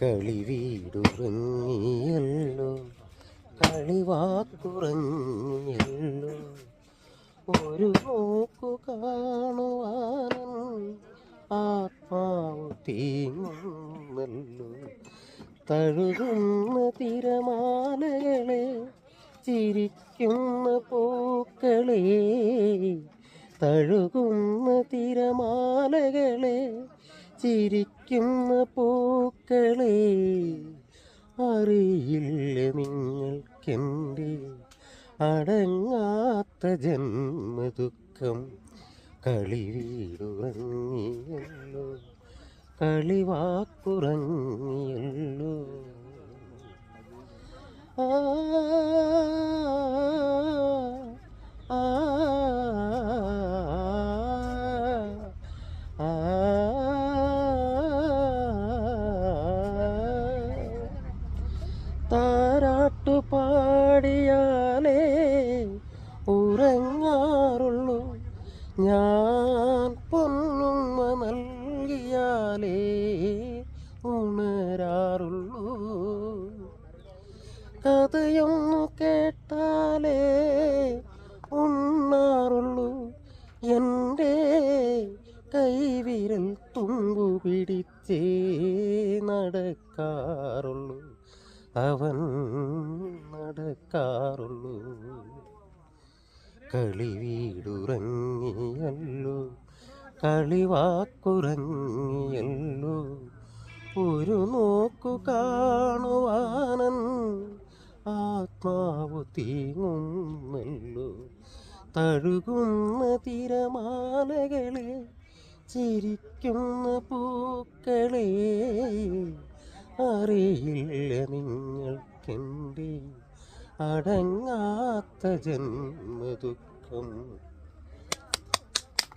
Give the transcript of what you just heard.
കളിവീടുറങ്ങിയല്ലോ, കളിവാക്കുറങ്ങിയല്ലോ, ഒരു നോക്കു കാണുവാനും ആത്മാവ് തീങ്ങുന്നല്ലോ. തഴുകുന്ന തിരമാലകളെ, ചിരിക്കുന്ന പൂക്കളെ, തഴുകുന്ന തിരമാലകളെ, ചിരിക്കുന്ന പൂക്കളെ, അറിയില്ല നിങ്ങൾക്കെൻ്റെ അടങ്ങാത്ത ജന്മദുഃഖം. കളിവീടുറങ്ങിയല്ലോ, കളിവാക്കുറങ്ങിയല്ലോ. ആ ആ ആ താരാട്ടുപാടിയാലേ ഉറങ്ങാറുള്ളൂ, ഞാൻ പൊന്നുമ്മ നൽകിയാലേ ഉണരാറുള്ളൂ. കഥയൊന്നു കേട്ടാലേ ഉണ്ണാറുള്ളൂ, എൻ്റെ കൈവിരൽ തുമ്പു പിടിച്ചേ നടക്കാറുള്ളൂ, അവൻ നടക്കാറുള്ളൂ. കളിവീടുറങ്ങിയല്ലോ, കളിവാക്കുറങ്ങിയല്ലോ, ഒരു നോക്കു കാണുവാനൻ ആത്മാവ് തീങ്ങുന്നല്ലോ. തഴുകുന്ന തിരമാലകളെ, ചിരിക്കുന്ന പൂക്കളെ, അറിയില്ല നിങ്ങൾക്കെൻ്റെ അടങ്ങാത്ത ജന്മദുഃഖം.